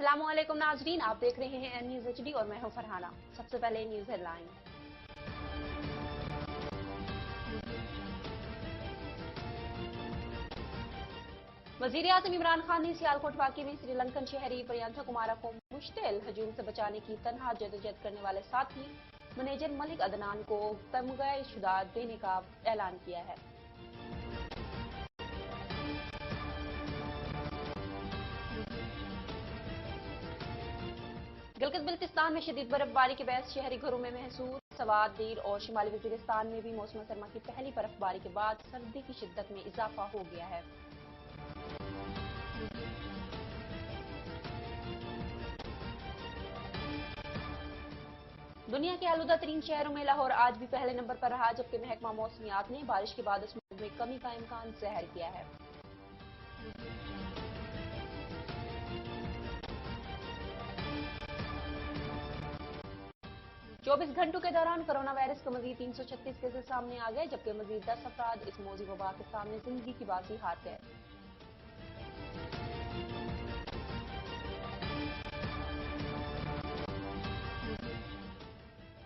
अस्सलाम वालेकुम नाजरीन, आप देख रहे हैं न्यूज़ एचडी और मैं हूं फरहाना। सबसे पहले न्यूज़ हेडलाइन। वजीर आजम इमरान खान ने सियालकोट वाकई में श्रीलंकन शहरी प्रियंका कुमारा को मुश्तिल हजूम से बचाने की तनहा जदोजहद करने वाले साथी मैनेजर मलिक अदनान को तमगा शुदा देने का ऐलान किया है। गिलगित बिल्तिस्तान में शदीद बर्फबारी के बायस शहरी घरों में महसूस सवात दीर और शिमाली वजीरिस्तान में भी मौसम सरमा की पहली बर्फबारी के बाद सर्दी की शिद्दत में इजाफा हो गया है। दुनिया के आलूदा तरीन शहरों में लाहौर आज भी पहले नंबर पर रहा, जबकि महकमा मौसमियात ने बारिश के बाद स्मॉग में कमी का इम्कान ज़ाहिर किया है। चौबीस घंटों के दौरान कोरोना वायरस के मजीद 336 केसेस सामने आ गए, जबकि मजीद 10 अफराद इस मौजी वबा के सामने जिंदगी की बाजी हार गए।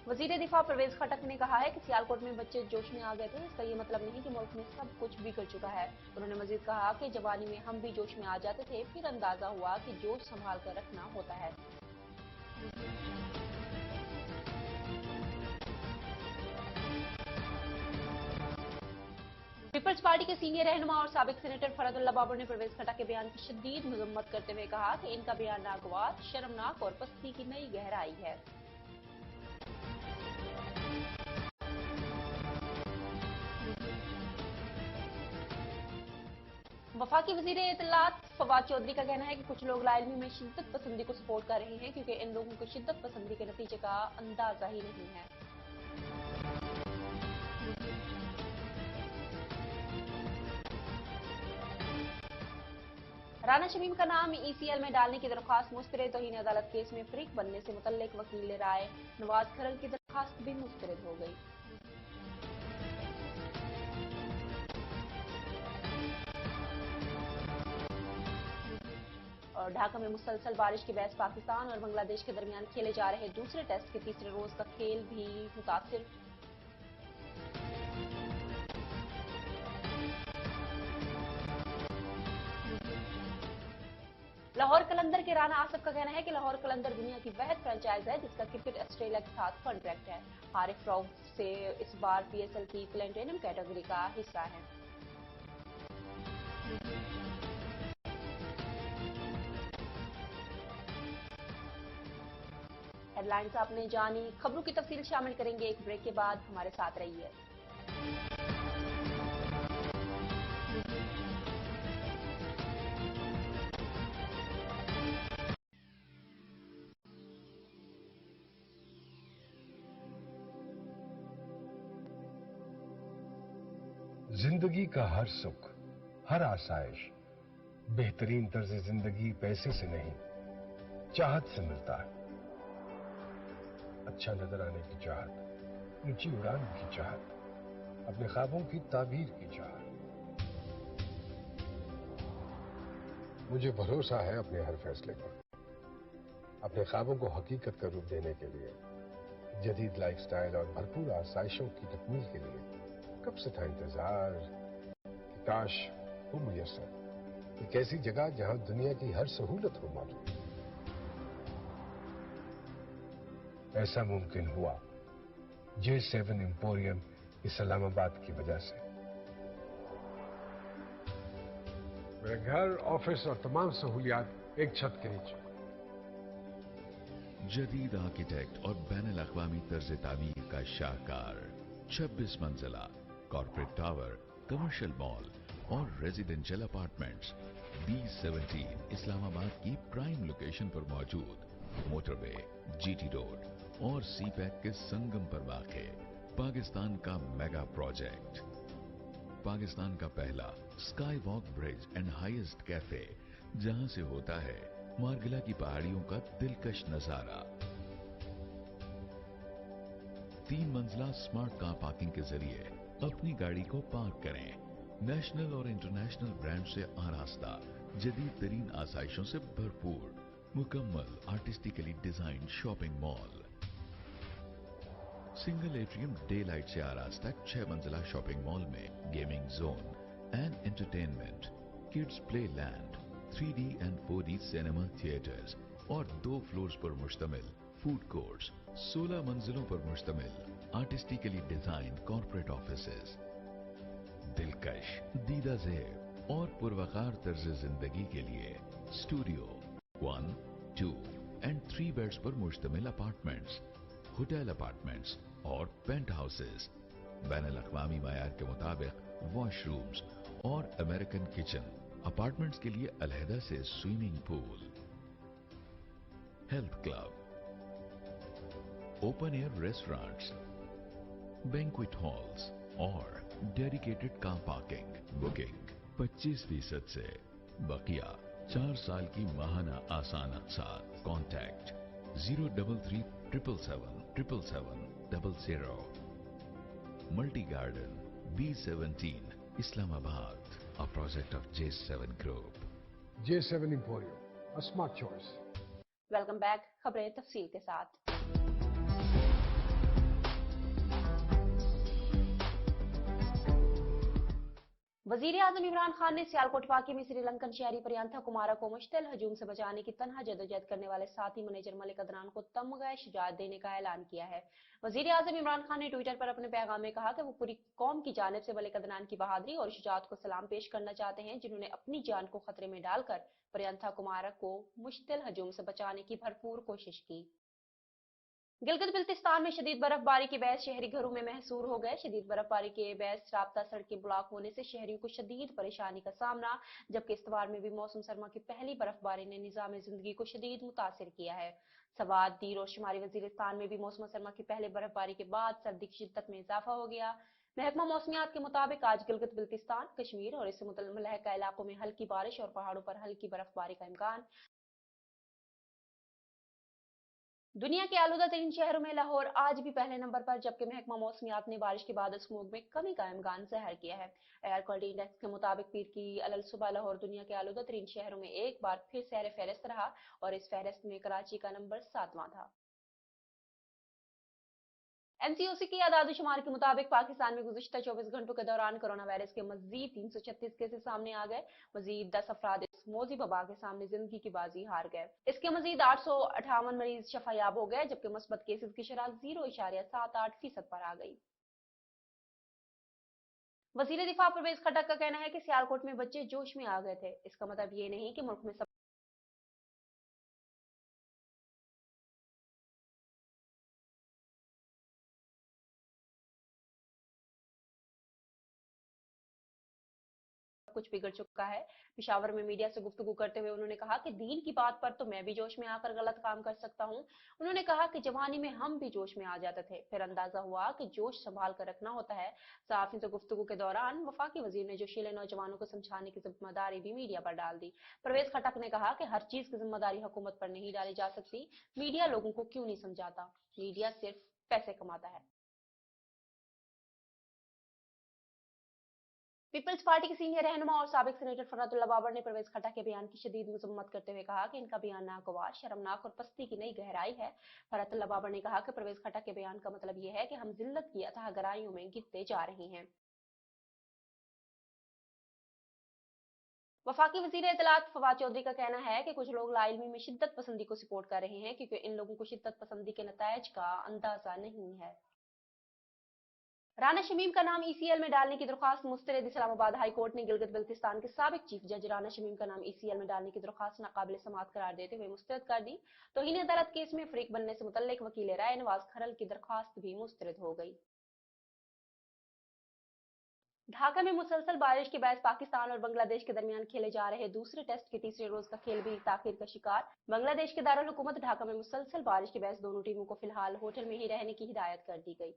वजीर दिफा परवेज खटक ने कहा है कि सियालकोट में बच्चे जोश में आ गए थे, इसका ये मतलब नहीं कि मुल्क में सब कुछ बिगड़ चुका है। उन्होंने मजीद कहा कि जवानी में हम भी जोश में आ जाते थे, फिर अंदाजा हुआ कि जोश संभाल कर रखना होता है। पीपल्स पार्टी के सीनियर रहनुमा और साबिक सेनेटर फरदुल्ला बाबर ने परवेज खटक के बयान की शदीद मजम्मत करते हुए कहा कि इनका बयान नागवार, शर्मनाक और पस्ती की नई गहराई है। वफाकी वजीर इत्तलात फवाद चौधरी का कहना है कि कुछ लोग लाइलमी में शिद्दत पसंदी को सपोर्ट कर रहे हैं, क्योंकि इन लोगों को शिद्दत पसंदी के नतीजे का अंदाजा ही नहीं है। राना शमीम का नाम ईसीएल में डालने की दरख्वास्त मुस्तरद, तौहीन अदालत केस में फरीक बनने से मुतल्लिक वकील राय नवाज खरल की दरख्वास्त भी मुस्तरद हो गई। और ढाका में मुसलसल बारिश के बायस पाकिस्तान और बांग्लादेश के दरमियान खेले जा रहे दूसरे टेस्ट के तीसरे रोज का खेल भी मुतासिर। लाहौर कलंदर के राना आसफ का कहना है कि लाहौर कलंदर दुनिया की वहद फ्रेंचाइज है जिसका क्रिकेट ऑस्ट्रेलिया के साथ कॉन्ट्रैक्ट है। हारिफ रऊफ से इस बार पीएसएल की प्लेटिनम कैटेगरी का हिस्सा है। हेडलाइंस आपने जानी, खबरों की तफसील शामिल करेंगे एक ब्रेक के बाद, हमारे साथ रहिए। जिंदगी का हर सुख, हर आसाइश, बेहतरीन तर्ज जिंदगी पैसे से नहीं, चाहत से मिलता है। अच्छा नजर आने की चाहत, ऊंची उड़ान की चाहत, अपने ख्वाबों की ताबीर की चाहत। मुझे भरोसा है अपने हर फैसले पर। अपने ख्वाबों को हकीकत का रूप देने के लिए, जदीद लाइफस्टाइल और भरपूर आसाइशों की तकमील के लिए कब से था इंतजार कि काश हो मुयस्सर एक ऐसी जगह जहां दुनिया की हर सहूलत हो मौजूद। ऐसा मुमकिन हुआ J7 एम्पोरियम इस्लामाबाद की वजह से। मेरे घर, ऑफिस और तमाम सहूलियात एक छत के नीचे। जदीद आर्किटेक्ट और बैनुल अक़वामी तर्ज तामीर का शाहकार 26 मंजिला कॉर्पोरेट टावर, कमर्शियल मॉल और रेजिडेंशियल अपार्टमेंट्स B17 इस्लामाबाद की प्राइम लोकेशन पर मौजूद, मोटरवे, जीटी रोड और सीपैक के संगम पर वाक़े पाकिस्तान का मेगा प्रोजेक्ट। पाकिस्तान का पहला sky walk bridge and highest cafe, जहां से होता है मार्गिला की पहाड़ियों का दिलकश नजारा। 3 मंजिला स्मार्ट कार पार्किंग के जरिए अपनी गाड़ी को पार्क करें। नेशनल और इंटरनेशनल ब्रांड से आरास्ता, जदीद तरीन आसाइशों से भरपूर मुकम्मल artistically design shopping mall, single atrium day light से आरास्ता 6 मंजिला शॉपिंग मॉल में gaming zone and entertainment, kids play land, 3D and 4D cinema theatres और 2 फ्लोर्स पर मुश्तमिल फूड कोर्ट्स, 16 मंजिलों पर मुश्तमिल आर्टिस्टिकली डिजाइन कॉर्पोरेट ऑफिसेज, दिलकश, दीदा ज़ेब और पुरवकार तर्ज जिंदगी के लिए स्टूडियो 1, 2 एंड 3 बेड्स पर मुश्तमिल अपार्टमेंट्स, होटल अपार्टमेंट्स और पेंट हाउसेज, बैनुल अक़वामी मयार के मुताबिक वॉशरूम्स और अमेरिकन किचन, अपार्टमेंट्स के लिए अलहदा से swimming pool, health club, open air restaurants, banquet halls और डेडिकेटेड कार पार्किंग। बुकिंग 25% से बकिया 4 साल की माहाना आसानत साथ। Contact 033777700। Multi garden B17 Islamabad, a project of J7 Group. J7 Emporium, a smart choice. Welcome back. खबरें तफसील के साथ। वजीर आजम इमरान खान ने सियालकोट वाक़े में श्रीलंकन शहरी प्रियंका कुमारा को मुश्तिल हजूम से बचाने की तनहा जदोजहद करने वाले साथी मैनेजर मलिक अदनान को तमगा शुजाअत देने का ऐलान किया है। वजीर आजम इमरान खान ने ट्विटर पर अपने पैगाम में कहा कि वो पूरी कौम की जानिब से मलिक अदनान की बहादुरी और शुजाअत को सलाम पेश करना चाहते हैं, जिन्होंने अपनी जान को खतरे में डालकर प्रियंका कुमारा को मुश्तिल हजूम से बचाने की भरपूर कोशिश की। गिलगित बिल्तिस्तान में शदीद बर्फबारी के बायस शहरी घरों में महसूर हो गए। शदीद बर्फबारी के बायस राब्ता सड़कें ब्लॉक होने से शहरियों को शदीद परेशानी का सामना, जबकि इस्तवार में भी मौसम सरमा की पहली बर्फबारी ने निजाम जिंदगी को शदीद मुतासिर किया है। सवात, दीर और शुमारी वजीरिस्तान में भी मौसम सरमा की पहले बर्फबारी के बाद सर्दी की शिद्दत में इजाफा हो गया। महकमा मौसमियात के मुताबिक आज गिलगित बिल्तिस्तान, कश्मीर और इससे मुतल्लिका इलाकों में हल्की बारिश और पहाड़ों पर हल्की बर्फबारी का इम्कान। दुनिया के आलूदा तरीन शहरों में लाहौर आज भी पहले नंबर पर, जबकि महकमा मौसमियात ने बारिश के बाद स्मोग में कमी का इम्कान जाहिर किया है। एयर क्वालिटी इंडेक्स के मुताबिक पीर की अलल सुबह लाहौर दुनिया के आलूदा तरीन शहरों में एक बार फिर सैर फहरिस्त रहा और इस फहरिस्त में कराची का नंबर 7वां था। एनसीओसी की आदादोशुमार के मुताबिक पाकिस्तान में गुज़िश्ता 24 घंटों के दौरान कोरोना वायरस के मजीद 336 केसेस सामने आ गए। मजीद 10 अफराद इस मौजी वबा के सामने जिंदगी की बाजी हार गए। इसके मजीद 858 मरीज शफायाब हो गए, जबकि मुस्बत केसेस की शरह 0.78% पर आ गई। वजीर दिफा परवेज खट्टक का कहना है कि सियालकोट में बच्चे जोश में आ गए थे। इसका मतलब ये नहीं कि मुल्क में सब कुछ बिगड़ चुका है। पेशावर में मीडिया से गुफ्तगू करते हुए उन्होंने कहा कि दीन की बात पर तो मैं भी जोश में आकर गलत काम कर सकता हूं। उन्होंने कहा कि जवानी में हम भी जोश में आ जाते थे, फिर अंदाजा हुआ कि जोश संभाल कर रखना होता है। सहाफियों से गुफ्तगू के दौरान वफाकी वजीर ने जोशीले नौजवानों को समझाने की जिम्मेदारी भी मीडिया पर डाल दी। परवेज खट्टक ने कहा कि हर चीज की जिम्मेदारी हुकूमत पर नहीं डाली जा सकती। मीडिया लोगों को क्यों नहीं समझाता? मीडिया सिर्फ पैसे कमाता है। पीपल्स पार्टी के सीनियर रहनुमा और साबिक सेनेटर फरहतुल्लाह बाबर ने परवेज खट्टक के बयान की शदीद मजम्मत करते हुए कहा कि इनका बयान नागवार, शर्मनाक और पस्ती की नई गहराई है। फरहतुल्लाह बाबर ने कहा कि परवेज खट्टक के बयान का मतलब यह है कि हम जिल्लत की अथाह गहराइयों में गिरते जा रहे हैं। वफाकी वजीर इत्तलात फवाद चौधरी का कहना है कि कुछ लोग लाइलमी में शिद्दत पसंदी को सपोर्ट कर रहे हैं, क्योंकि इन लोगों को शिद्दत पसंदी के नतायज का अंदाजा नहीं है। राना शमीम का नाम ईसीएल में डालने की दरख्वास्त मुस्तरद। इस्लामाबाद हाई कोर्ट ने गिलगित बिल्तिस्तान के साबिक चीफ जज राना शमीम का नाम ईसीएल में डालने की दरख्वास्त नाकाबिल समाअत करार देते हुए मुस्तरद कर दी। तौहीन अदालत केस में फरीक बनने से मुतल्लिक वकील राय नवाज खरल की दरख्वास्त भी मुस्तरद हो गई। ढाका में मुसलसल बारिश के बायस पाकिस्तान और बांग्लादेश के दरमियान खेले जा रहे दूसरे टेस्ट के तीसरे रोज का खेल भी ताखीर का शिकार। बांग्लादेश के दारुल हुकूमत ढाका में मुसलसल बारिश के बायस दोनों टीमों को फिलहाल होटल में ही रहने की हिदायत कर दी गई।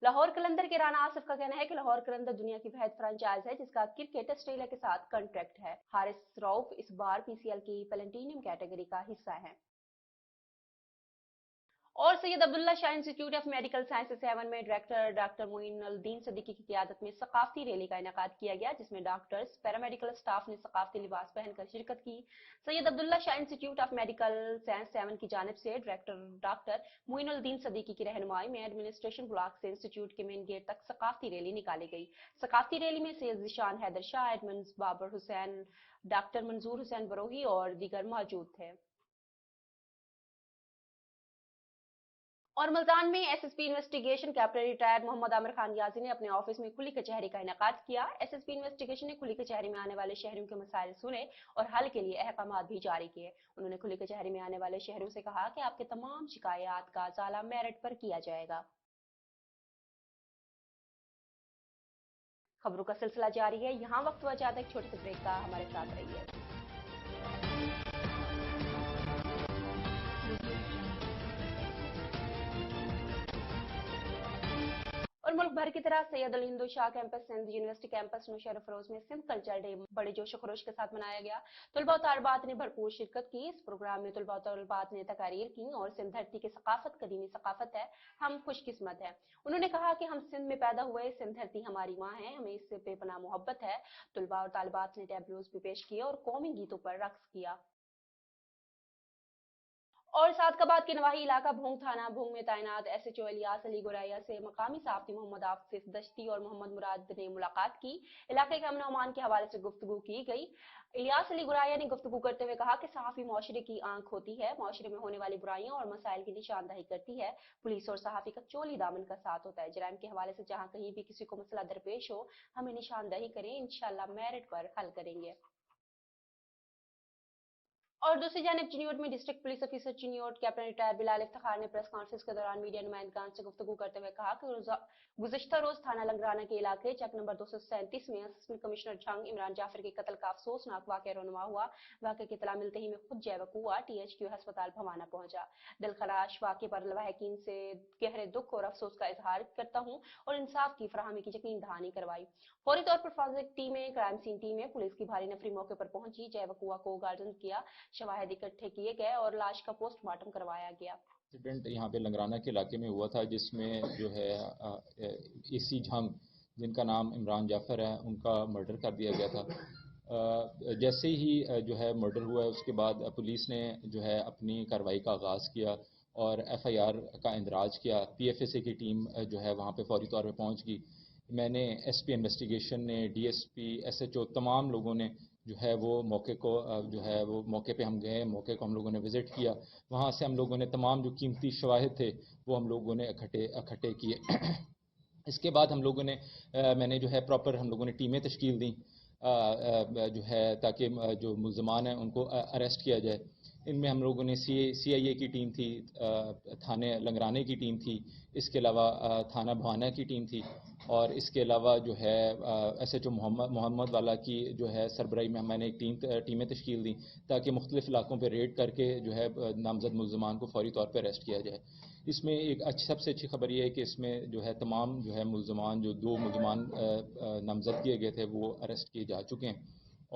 लाहौर कलंदर के राना आसिफ का कहना है कि लाहौर कलंदर दुनिया की वहद फ्रेंचाइज है जिसका क्रिकेट ऑस्ट्रेलिया के साथ कॉन्ट्रैक्ट है। हारिस रऊफ इस बार पीसीएल की प्लेटिनम कैटेगरी का हिस्सा है। اور سید عبداللہ شاہ انسٹیٹیوٹ آف میڈیکل سائنسز 7 میں ڈائریکٹر ڈاکٹر معین الدین صدیقی کی قیادت میں ثقافتی ریلی کا انعقاد کیا گیا، جس میں ڈاکٹرز، پیرامیڈیکل اسٹاف نے ثقافتی لباس پہن کر شرکت کی۔ سید عبداللہ شاہ انسٹیٹیوٹ آف میڈیکل سائنس 7 کی جانب سے ڈائریکٹر ڈاکٹر معین الدین صدیقی کی رہنمائی میں ایڈمنسٹریشن بلاک سے انسٹیٹیوٹ کے مین گیٹ تک ثقافتی ریلی نکالی گئی۔ ثقافتی ریلی میں سید ذیشان حیدر شاہ، ایڈمنز بابر حسین، ڈاکٹر منظور حسین بروہی اور دیگر موجود تھے۔ اور ملتان میں S S P investigation captain retired Muhammad Aamir Khan Yazi نے اپنے آفس میں کھلی کچہری کا انعقاد کیا۔ ایس ایس پی انویسٹیگیشن نے کھلی کچہری میں آنے والے شہریوں کے مسائل سنے اور حل کے لیے احکامات بھی جاری کیے۔ انہوں نے کھلی کچہری میں آنے والے شہریوں سے کہا کہ آپ کے تمام شکایات کا ازالہ میرٹ پر کیا جائے گا۔ خبروں کا سلسلہ جاری ہے، یہاں وقت ہوا چاہتا ہے ایک چھوٹے سے بریک کا، ہمارے ساتھ رہیے۔ اور ملک بھر کی طرح Syed Alhind Shah campus Sindh university campus مشرف فروز میں سندھ کلچر ڈے بڑے جوش و خروش کے ساتھ منایا گیا۔ طلباء و طالبات نے بھرپور شرکت کی۔ اس پروگرام میں طلباء و طالبات نے تقاریر کی اور سندھ دھرتی کی ثقافت قدیمی ثقافت ہے، ہم خوش قسمت ہیں۔ انہوں نے کہا کہ ہم سندھ میں پیدا ہوئے، سندھ دھرتی ہماری ماں ہے، ہمیں اس سے بے پناہ محبت ہے۔ طلباء اور طالبات نے ٹیبلوز بھی پیش کیے اور قومی گیتوں پر رقص کیا۔ اور سعدکباد کے نواحی علاقہ بھونگ تھانہ بھونگ میں تعینات ایس ایچ او الیاس علی گوریا سے مقامی صحافی محمد آصف دشتی اور محمد مراد نے ملاقات کی۔ علاقے کے امن و امان کے حوالے سے گفتگو کی گئی۔ الیاس علی گوریا نے گفتگو کرتے ہوئے کہا کہ صحافی معاشرے کی آنکھ ہوتی ہے، معاشرے میں ہونے والی برائیوں اور مسائل کی نشاندہی کرتی ہے۔ پولیس اور صحافی کا چولی دامن کا ساتھ ہوتا ہے۔ جرائم کے حوالے سے جہاں کہیں بھی کسی کو مسئلہ درپیش ہو، ہمیں نشاندہی کریں، انشاءاللہ میرٹ پر حل کریں گے۔ اور دوسری جانب چنیوٹ میں district police officer Chiniot captain retired Bilal Iftikhar نے پریس کانفرنس کے دوران میڈیا نمائندگان سے گفتگو کرتے ہوئے کہا کہ گزشتہ روز تھانہ لنگرانہ کے علاقے چک نمبر 237 میں اسسٹنٹ کمشنر جنگ عمران جعفر کے قتل کا افسوسناک واقعہ رونما ہوا۔ واقعے کی اطلاع ملتے ہی میں خود جے وقوع ٹی ایچ کیو ہسپتال بھوانہ پہنچا۔ دلخراش واقعے پر لواحقین سے گہرے دکھ اور افسوس کا اظہار کرتا ہوں اور انصاف کی فراہمی کی یقین دہانی کروائی۔ فوری طور پر فورنسک ٹیمیں، کرائم سین ٹیمیں، پولیس کی بھاری نفری موقع پر پہنچی، جے وقوع کو گارڈن کیا، شواہد اکٹھے کیے گئے اور لاش کا پوسٹ مارٹم کروایا گیا۔ ایکسیڈنٹ یہاں پہ لنگرانہ کے علاقے میں ہوا تھا، جس میں جو ہے اے سی جھنگ جن کا نام عمران جعفر ہے، ان کا مرڈر کر دیا گیا تھا۔ جیسے ہی جو ہے مرڈر ہوا ہے، اس کے بعد پولیس نے جو ہے اپنی کارروائی کا آغاز کیا اور ایف آئی آر کا اندراج کیا۔ پی ایف ایس اے کی ٹیم جو ہے وہاں پہ فوری طور پہ پہنچ گئی۔ میں نے ایس پی انویسٹیگیشن نے، D S P, S H O, تمام لوگوں نے جو ہے وہ موقع کو جو ہے وہ موقع پہ ہم گئے، موقع کو ہم لوگوں نے وزٹ کیا۔ وہاں سے ہم لوگوں نے تمام جو قیمتی شواہد تھے وہ ہم لوگوں نے اکٹھے کیے۔ اس کے بعد ہم لوگوں نے میں نے جو ہے پراپر ہم لوگوں نے ٹیمیں تشکیل دیں جو ہے تاکہ جو ملزمان ہیں ان کو اریسٹ کیا جائے۔ ان میں ہم لوگوں نے سی آئی اے کی ٹیم تھی، تھانے لنگرانے کی ٹیم تھی، اس کے علاوہ تھانہ بھوانہ کی ٹیم تھی، اور اس کے علاوہ جو ہے ایس ایچ او محمد والا کی جو ہے سربراہی میں میں نے ایک ٹیمیں تشکیل دیں تاکہ مختلف علاقوں پہ ریڈ کر کے جو ہے نامزد ملزمان کو فوری طور پہ اریسٹ کیا جائے۔ اس میں ایک سب سے اچھی خبر یہ ہے کہ اس میں جو ہے تمام جو ہے ملزمان، جو 2 ملزمان نامزد کیے گئے تھے، وہ اریسٹ کیے جا چکے ہیں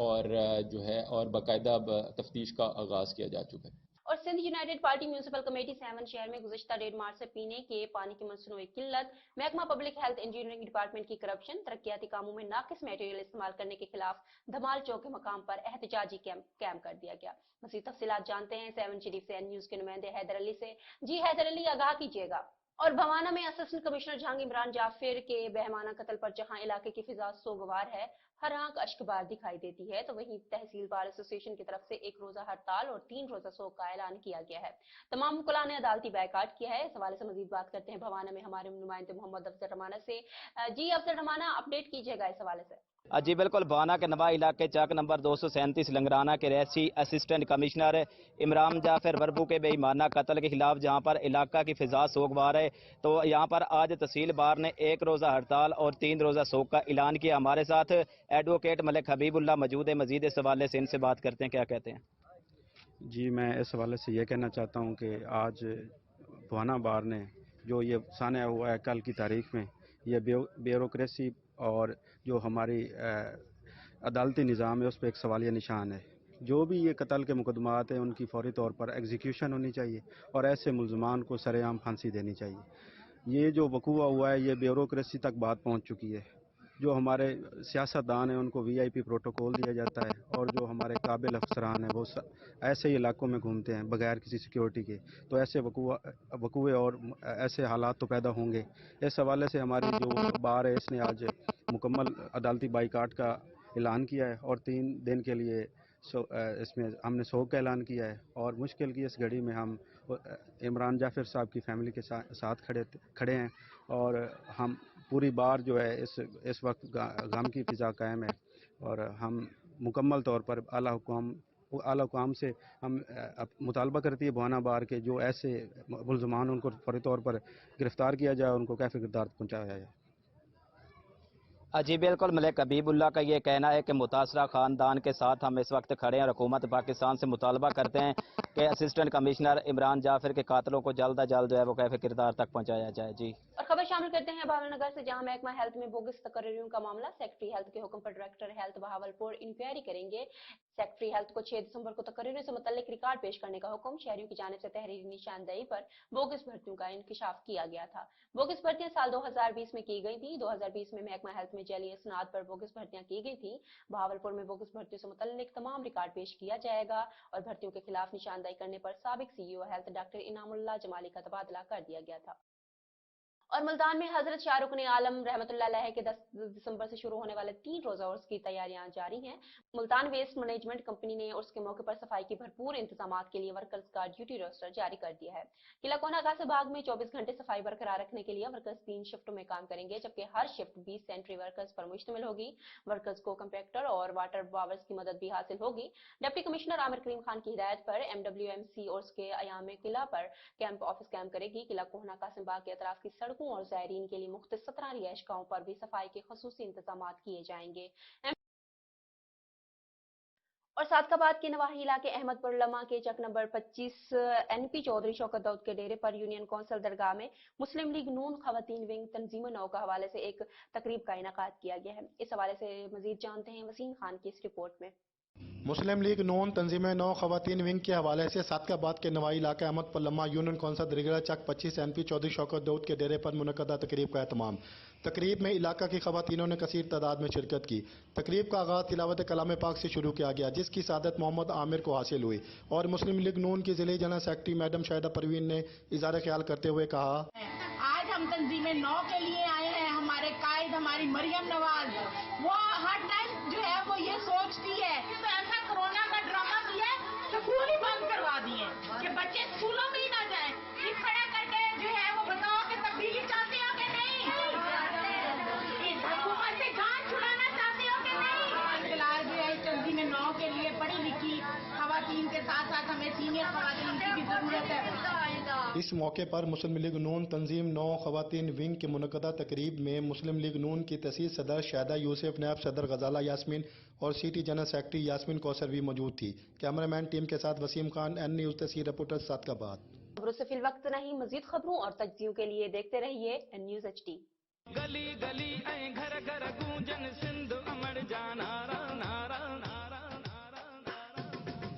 اور جو ہے اور باقاعدہ تفتیش کا آغاز کیا جا چکا ہے۔ اور Sindh United party municipal committee 7 شہر میں گزشتہ 1.5 مارچ سے پینے کے پانی کی مصنوعی قلت، محکمہ پبلک ہیلتھ انجینئرنگ ڈپارٹمنٹ کی کرپشن، ترقیاتی کاموں میں ناقص میٹیریل استعمال کرنے کے خلاف دھمال چوک کے مقام پر احتجاجی کیمپ کر دیا گیا۔ مزید تفصیلات جانتے ہیں 7 شریف سے این نیوز کے نمائندے حیدر علی سے۔ جی حیدر علی، آگاہ کیجیے گا۔ اور بھوانہ میں اسسٹنٹ کمشنر جنگ عمران جعفر کے بہمانہ قتل پر جہاں علاقے کی فضا سوگوار ہے، ہر آنکھ اشکبار دکھائی دیتی ہے، تو وہیں تحصیل بار ایسوسی ایشن کی طرف سے 1 روزہ ہڑتال اور 3 روزہ سوگ کا اعلان کیا گیا ہے۔ تمام وکلاء نے عدالتی بائیکاٹ کیا ہے۔ اس حوالے سے مزید بات کرتے ہیں بھوانہ میں ہمارے نمائندے محمد افضل رحمانہ سے۔ جی افضل رحمانہ، اپڈیٹ کیجیے گا اس حوالے سے۔ جی بالکل، بھوانہ کے نواح علاقے چک نمبر 237 لنگرانہ کے رہائشی اسسٹنٹ کمشنر عمران جعفر وربو کے بے ایمانہ قتل کے خلاف جہاں پر علاقہ کی فضا سوگوار ہے، تو یہاں پر آج تحصیل بار نے 1 روزہ ہڑتال اور 3 روزہ سوگ کا اعلان کیا۔ ہمارے ساتھ ایڈوکیٹ ملک حبیب اللہ موجود ہے، مزید اس حوالے سے ان سے بات کرتے ہیں، کیا کہتے ہیں؟ جی، میں اس حوالے سے یہ کہنا چاہتا ہوں کہ آج بھوانہ بار نے جو یہ سانحہ ہوا ہے کل کی تاریخ میں، یہ بیوروکریسی اور جو ہماری عدالتی نظام ہے اس پہ ایک سوالیہ نشان ہے۔ जो भी ये कत्ल के मुकदमात हैं उनकी फौरी तौर पर एग्जीक्यूशन होनी चाहिए और ऐसे मुलजमान को सरेआम फांसी देनी चाहिए। ये जो वकूआ हुआ है ये ब्यूरोक्रेसी तक बात पहुंच चुकी है। जो हमारे सियासतदान हैं उनको वीआईपी प्रोटोकॉल दिया जाता है और जो हमारे काबिल अफसरान हैं वो ऐसे ही इलाकों में घूमते हैं बगैर किसी सिक्योरिटी के, तो ऐसे वकूए और ऐसे हालात तो पैदा होंगे। इस हवाले से हमारी जो बार है इसने आज मुकम्मल अदालती बाइकाट का ऐलान किया है और 3 दिन के लिए इसमें हमने शोक का ऐलान किया है। और मुश्किल की इस घड़ी में हम इमरान जाफर साहब की फैमिली के साथ खड़े हैं और हम पूरी बार जो है इस वक्त गम की फिजा कायम है और हम मुकम्मल तौर पर आला हुकाम से हम मुतालबा करती है भवाना बार के जो ऐसे मुलजमान उनको फौरी तौर पर गिरफ्तार किया जाए, उनको कैफी गिरफ्तार पहुँचाया जाए। जी बिल्कुल, मलिक हबीबुल्लाह का ये कहना है कि मुतासरा ख़ानदान के साथ हम इस वक्त खड़े हैं और हुकूमत पाकिस्तान से मुतालबा करते हैं कि असिस्टेंट कमिश्नर इमरान जाफर के कातलों को जल्द अज जल्द जो है वो कैफे किरदार तक पहुँचाया जाए। जी और खबर शामिल करते हैं बहावलनगर से, जहां महकमा हेल्थ में बोगस तकर्रियों का मामला। सेक्रेटरी हेल्थ के हुक्म पर डायरेक्टर हेल्थ बहावलपुर इंक्वायरी करेंगे। सेक्रेटरी हेल्थ को 6 दिसंबर को तकर्रियों से मुतल्लिक रिकॉर्ड पेश करने का हुक्म। शहरियों की जानिब से तहरीरी निशानदेही पर बोगस भर्तियों का इंकशाफ किया गया था। बोगस भर्तियां साल 2020 में की गई थी। 2020 में महकमा हेल्थ में जैली इसनाद पर बोगस भर्तियां की गई थी। बहावलपुर में बोगस भर्तियों से मुतल्लिक तमाम रिकॉर्ड पेश किया जाएगा और भर्तियों के खिलाफ निशानदेही करने पर साबिक CEO health doctor Inamullah Jamali का तबादला कर दिया गया था। और मुल्तान में हजरत शाहरुख ने आलम रहमतुल्लाह अलैह के 10 दिसंबर से शुरू होने वाले 3 रोजा उर्स की तैयारियां जारी हैं। मुल्तान वेस्ट मैनेजमेंट कंपनी ने उर्स के मौके पर सफाई की भरपूर इंतजामात के लिए वर्कर्स का ड्यूटी रोस्टर जारी कर दिया है। किला कोहना से बाग में 24 घंटे सफाई बरकरार रखने के लिए वर्कर्स 3 शिफ्टों में काम करेंगे, जबकि हर शिफ्ट 20 सेंट्री वर्कर्स पर मुश्तमिल होगी। वर्कर्स को कंट्रैक्टर और वाटर पावर्स की मदद भी हासिल होगी। डिप्टी कमिश्नर आमिर करीम खान की हिदायत पर MWMC उर्स के अयाम किला पर ऑफिस कैंप करेगी। किला कोहना कासिम बाग के अतराफ की सड़कों और ज़ायरीन के लिए मुख्तलिफ 17 रिहायशगाहों पर भी सफाई के खसूसी इंतजामात किए जाएंगे। और सादकाबाद के नवाही इलाके अहमदपुर लमा के चक नंबर 25 NP चौधरी शौकत दाऊद के डेरे पर यूनियन कौंसिल दरगाह में मुस्लिम लीग नून खवातीन विंग तंजीम नौ के हवाले से एक तकरीब का इनेकाद किया गया है। इस हवाले से मजीद जानते हैं वसीम खान की इस रिपोर्ट में। मुस्लिम लीग नून तंजीम नौ खवातीन विंग के हवाले से सादकाबाद के नवाई इलाका अहमदपुर लम्मा यूनियन कौंसिल दरगाह चक 25 NP चौधरी शौकत दाऊद के डेरे पर मुनक्कदा तकरीब का एहतमाम। तकरीब में इलाका की खवातीनों ने कसीर तादाद में शिरकत की। तकरीब का आगाज तिलावत कलाम पाक से शुरू किया गया, जिसकी सादत मोहम्मद आमिर को हासिल हुई और मुस्लिम लीग नून की जिले general secretary madam Shahida Parveen ने इज़हार ख्याल करते हुए कहा, आज हम तंजीम नौ के लिए आए हैं। हमारे कायद हमारी मरियम नवाज वो हर टाइम जो है वो ये सोचती है तो ऐसा कोरोना का ड्रामा किया स्कूल ही बंद करवा दिए कि बच्चे स्कूलों में ही ना जाए। ये खड़ा करके जो है वो बताओ कि तब्दीली चाहते हो कि नहीं, इस हुकूमत से जान छुड़ाना चाहते हो कि नहीं। फिलहाल जो है तंजीम नौ के लिए पढ़ी लिखी खवातीन के साथ साथ हमें सीनियर खवातीन की भी जरूरत है। इस मौके पर मुस्लिम लीग नून तंजीम नौ खवातीन विंग की मुनक्कदा तकरीब में मुस्लिम लीग नून की तसीस सदर शाहिदा यूसुफ, नायब सदर गजाला यास्मीन और city general secretary Yasmeen Kausar भी मौजूद थी। कैमरामैन टीम के साथ वसीम खान, N न्यूज़ तस्वीर रिपोर्टर सादकाबाद। खबरों से फिल वक्त नहीं, मजीद खबरों और तज्जियों के लिए देखते रहिए N News HD। गली गली घर घर गूंजन सिंध अमर जाना नारा नारा नारा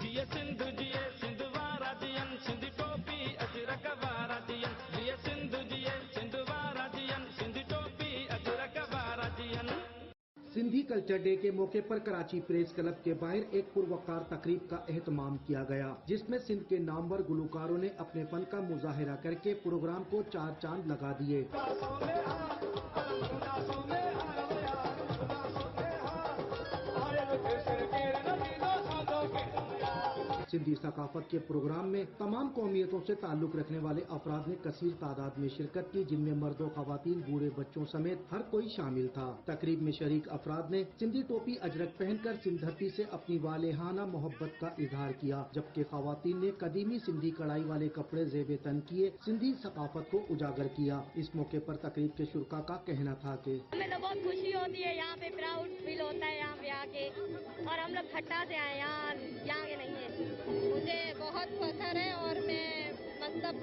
जिये सिंधु जिये सिंध वारा जियन सिंध टोपी अजरक वारा जियन जिये सिंधु जिये सिंध वारा जियन सिंध टोपी अजरक वारा जियन। सिंधी कल्चर डे के मौके पर कराची प्रेस क्लब के बाहर एक पुरवकार तकरीब का एहतमाम किया गया, जिसमें सिंध के नामवर गुलकारों ने अपने फन का मुजाहिरा करके प्रोग्राम को 4 चांद लगा दिए। सिंधी सकाफत के प्रोग्राम में तमाम कौमियतों से ताल्लुक रखने वाले अफराद ने कसीर तादाद में शिरकत की, जिनमें मर्दों, खवातीन, बूढ़े बच्चों समेत हर कोई शामिल था। तकरीब में शरीक अफराद ने सिंधी टोपी अजरक पहनकर सिंध धरती से अपनी वालेहाना मोहब्बत का इजहार किया, जबकि खवातीन ने कदीमी सिंधी कढ़ाई वाले कपड़े जेबे तन किए सिंधी सकाफत को उजागर किया। इस मौके पर तकरीब के शुरका का कहना था कि हमें तो बहुत खुशी होती है, यहाँ पे प्राउड फील होता है यहाँ पे आके, और हम लोग खट्टा से आए, यहाँ के नहीं है। मुझे बहुत फख्र है और मैं मतलब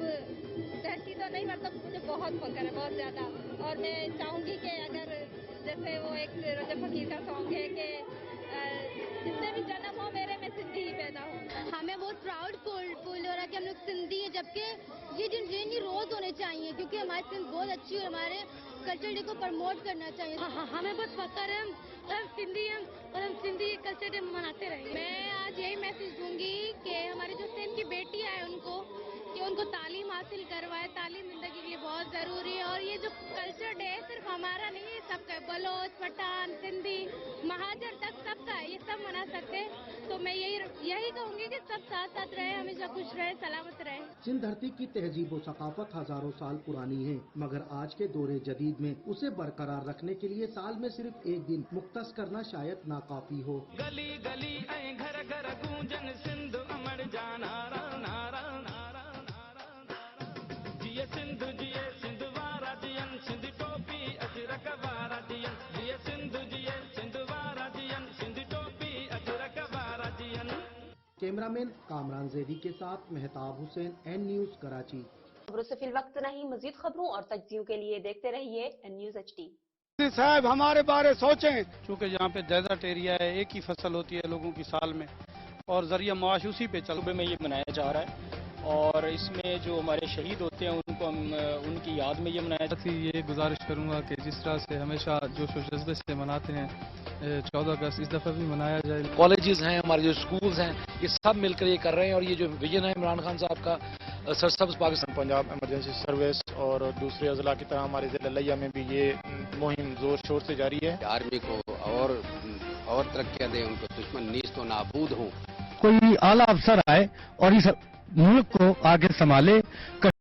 कहती तो नहीं, मतलब मुझे बहुत फख्र है, बहुत ज़्यादा। और मैं चाहूँगी कि अगर जैसे वो एक रजब फकीर का सॉन्ग है कि जितने भी जन्म हो मेरे में सिंधी बहुत प्राउड फील हो रहा है कि हम लोग सिंधी हैं, जबकि ये दिन नहीं रोज होने चाहिए, क्योंकि हमारी सिंध बहुत अच्छी है, हमारे कल्चर डे को प्रमोट करना चाहिए। हमें बहुत फख्र है, हम सिंधी हैं और हम सिंधी कल्चर डे मनाते रहेंगे। मैं आज यही मैसेज दूंगी कि हमारी जो सिंध की बेटियां हैं उनको तालीम हासिल करवाए। तालीम जिंदगी के लिए बहुत जरूरी है, और ये जो कल्चर डे है सिर्फ हमारा नहीं है, सबका है। बलोच, पठान, सिंधी, महाजर तक सबका है, ये सब मना सकते हैं। तो मैं यही कहूंगी कि सब साथ साथ रहे, हमेशा खुश रहे, सलामत रहे। सिंध धरती की तहजीब और सकाफत हजारों साल पुरानी है, मगर आज के दौरे जदीद में उसे बरकरार रखने के लिए साल में सिर्फ एक दिन मुख्तस करना शायद नाकाफी हो। गली गली ऐं घर घर गूंजन सिंध अमर जाना नारा नारा जिए सिंध जिए सिंध वारा जियन सिंध टोपी अजरक वारा जियन जिए सिंध वारा जियन सिंध टोपी अजरक वारा जियन। कैमरामैन कामरान जैदी के साथ मेहताब हुसैन, एन न्यूज कराची। खबरों से फिल वक्त नहीं, मजीद खबरों और तजजियों के लिए देखते रहिए एन न्यूज HD। साहब हमारे बारे सोचें, क्योंकि यहाँ पे डेजर्ट एरिया है, एक ही फसल होती है लोगों की साल में, और जरिया माश उसी पे चल में ये मनाया जा रहा है, और इसमें जो हमारे शहीद होते हैं उनको हम उनकी याद में ये मनाया जाता है। ये गुजारिश करूंगा कि जिस तरह से हमेशा जोश व जज्बे से मनाते हैं 14 अगस्त, इस दफ़ा भी मनाया जाए। कॉलेजेस हैं, हमारे जो स्कूल्स हैं, ये सब मिलकर ये कर रहे हैं, और ये जो विजन है इमरान खान साहब का सरसब्ज पाकिस्तान पंजाब इमरजेंसी सर्विस और दूसरे अजला की तरह हमारे ज़िला लिया में भी ये मुहिम जोर शोर से जारी है। आर्मी को और तरक्कियां दें, उनको दुश्मन नीस्त व नाबूद हों। कोई आला अफसर आए और इस मुल्क को आगे संभाले।